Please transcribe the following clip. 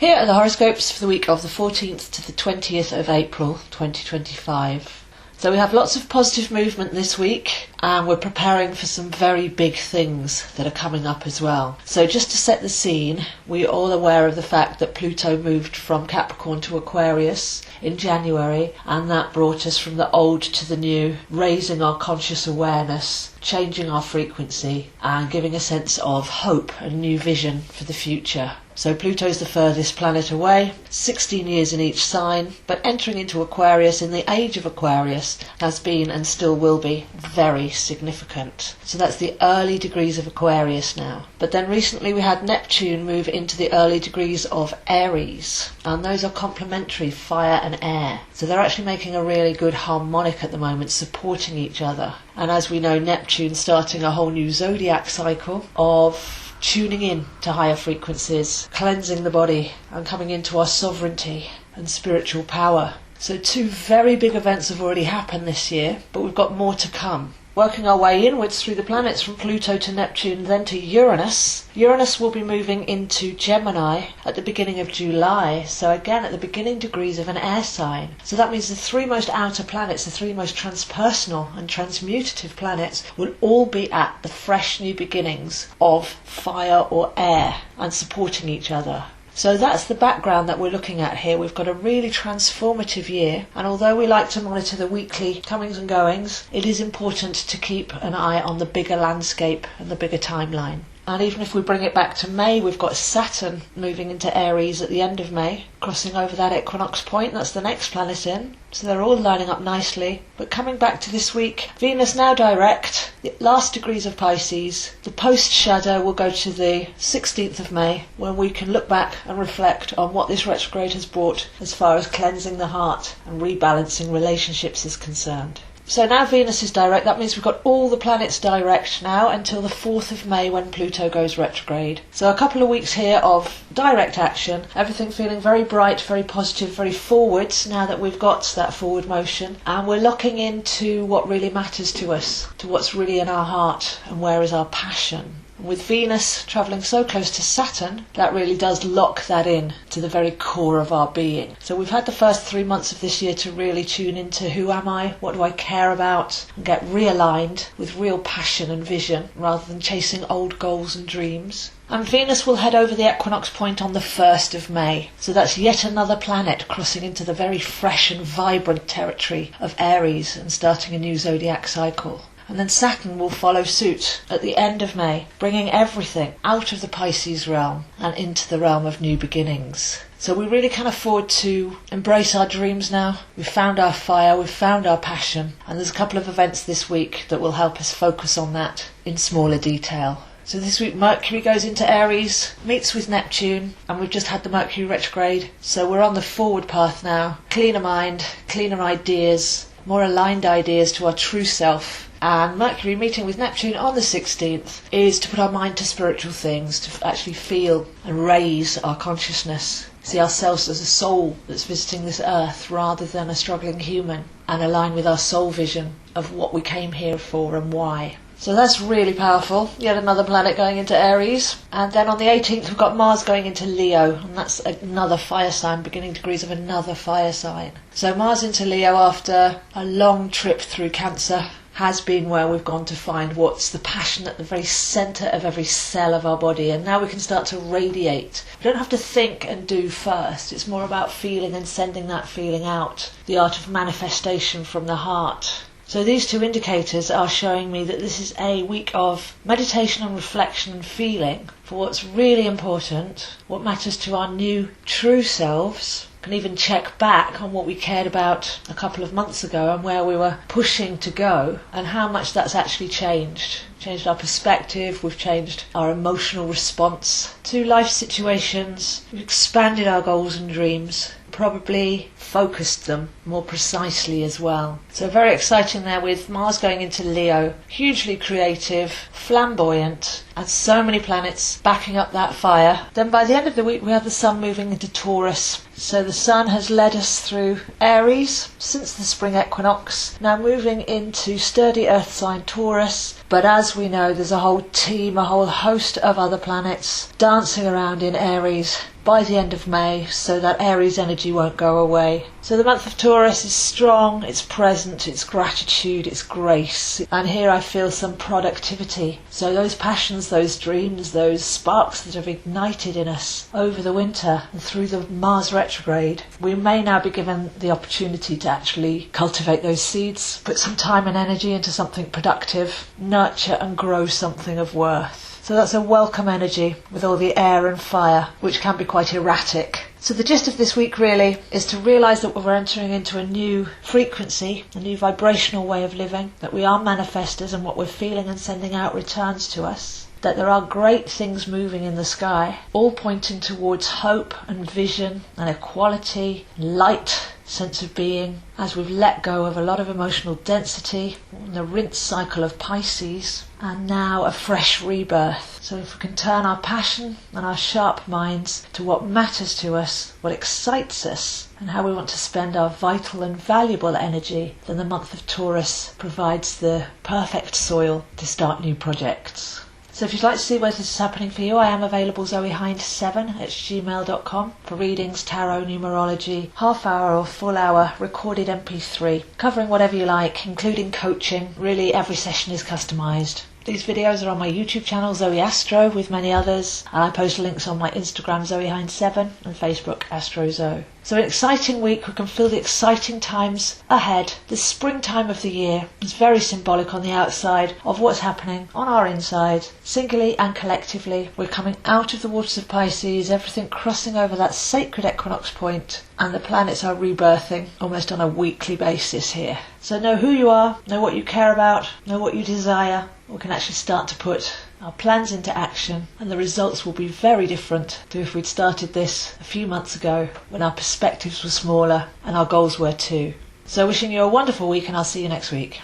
Here are the horoscopes for the week of the 14th to the 20th of April 2025. So we have lots of positive movement this week, and we're preparing for some very big things that are coming up as well. So just to set the scene, we're all aware of the fact that Pluto moved from Capricorn to Aquarius in January, and that brought us from the old to the new, raising our conscious awareness, changing our frequency, and giving a sense of hope and new vision for the future. So Pluto's the furthest planet away, 16 years in each sign, but entering into Aquarius in the age of Aquarius has been and still will be very significant. So that's the early degrees of Aquarius now. But then recently we had Neptune move into the early degrees of Aries, and those are complementary, fire and air. So they're actually making a really good harmonic at the moment, supporting each other. And as we know, Neptune starting a whole new zodiac cycle of tuning in to higher frequencies, cleansing the body and coming into our sovereignty and spiritual power. So two very big events have already happened this year, but we've got more to come. Working our way inwards through the planets from Pluto to Neptune, then to Uranus. Uranus will be moving into Gemini at the beginning of July, so again at the beginning degrees of an air sign. So that means the three most outer planets, the three most transpersonal and transmutative planets, will all be at the fresh new beginnings of fire or air and supporting each other. So that's the background that we're looking at here. We've got a really transformative year, and although we like to monitor the weekly comings and goings, it is important to keep an eye on the bigger landscape and the bigger timeline. And even if we bring it back to May, we've got Saturn moving into Aries at the end of May, crossing over that equinox point. That's the next planet in. So they're all lining up nicely. But coming back to this week, Venus now direct, the last degrees of Pisces. The post-shadow will go to the 16th of May, when we can look back and reflect on what this retrograde has brought as far as cleansing the heart and rebalancing relationships is concerned. So now Venus is direct. That means we've got all the planets direct now until the 4th of May when Pluto goes retrograde. So a couple of weeks here of direct action, everything feeling very bright, very positive, very forwards now that we've got that forward motion. And we're locking into what really matters to us, to what's really in our heart and where is our passion. With Venus travelling so close to Saturn, that really does lock that in to the very core of our being. So we've had the first 3 months of this year to really tune into who am I, what do I care about, and get realigned with real passion and vision rather than chasing old goals and dreams. And Venus will head over the equinox point on the 1st of May. So that's yet another planet crossing into the very fresh and vibrant territory of Aries and starting a new zodiac cycle. And then Saturn will follow suit at the end of May, bringing everything out of the Pisces realm and into the realm of new beginnings. So we really can afford to embrace our dreams now. We've found our fire, we've found our passion, and there's a couple of events this week that will help us focus on that in smaller detail. So this week Mercury goes into Aries, meets with Neptune, and we've just had the Mercury retrograde. So we're on the forward path now. Cleaner mind, cleaner ideas, more aligned ideas to our true self. And Mercury meeting with Neptune on the 16th is to put our mind to spiritual things, to actually feel and raise our consciousness, see ourselves as a soul that's visiting this earth rather than a struggling human, and align with our soul vision of what we came here for and why. So that's really powerful. Yet another planet going into Aries. And then on the 18th we've got Mars going into Leo, and that's another fire sign, beginning degrees of another fire sign. So Mars into Leo after a long trip through Cancer has been where we've gone to find what's the passion at the very centre of every cell of our body, and now we can start to radiate. We don't have to think and do first. It's more about feeling and sending that feeling out, the art of manifestation from the heart. So these two indicators are showing me that this is a week of meditation and reflection and feeling for what's really important, what matters to our new true selves. Can even check back on what we cared about a couple of months ago and where we were pushing to go, and how much that's actually changed. Changed our perspective, we've changed our emotional response to life situations, we've expanded our goals and dreams, probably focused them more precisely as well. So very exciting there with Mars going into Leo, hugely creative, flamboyant, and so many planets backing up that fire. Then by the end of the week we have the Sun moving into Taurus. So the Sun has led us through Aries since the spring equinox, now moving into sturdy earth sign Taurus. But as we know, there's a whole team, a whole host of other planets dancing around in Aries, by the end of May, so that Aries energy won't go away. So the month of Taurus is strong, it's present, it's gratitude, it's grace. And here I feel some productivity. So those passions, those dreams, those sparks that have ignited in us over the winter and through the Mars retrograde, we may now be given the opportunity to actually cultivate those seeds, put some time and energy into something productive, nurture and grow something of worth. So that's a welcome energy with all the air and fire, which can be quite erratic. So the gist of this week really is to realise that we're entering into a new frequency, a new vibrational way of living, that we are manifestors and what we're feeling and sending out returns to us, that there are great things moving in the sky, all pointing towards hope and vision and equality, light, sense of being, as we've let go of a lot of emotional density, the rinse cycle of Pisces, and now a fresh rebirth. So if we can turn our passion and our sharp minds to what matters to us, what excites us, and how we want to spend our vital and valuable energy, then the month of Taurus provides the perfect soil to start new projects. So if you'd like to see where this is happening for you, I am available zoehind7@gmail.com for readings, tarot, numerology, half hour or full hour recorded MP3, covering whatever you like, including coaching. Really, every session is customised. These videos are on my YouTube channel, Zoe Astro, with many others, and I post links on my Instagram, Zoehind7, and Facebook, AstroZoe. So an exciting week. We can feel the exciting times ahead. The springtime of the year is very symbolic on the outside of what's happening on our inside, singly and collectively. We're coming out of the waters of Pisces, everything crossing over that sacred equinox point, and the planets are rebirthing almost on a weekly basis here. So know who you are, know what you care about, know what you desire. We can actually start to put our plans into action, and the results will be very different to if we'd started this a few months ago when our perspectives were smaller and our goals were too. So wishing you a wonderful week, and I'll see you next week.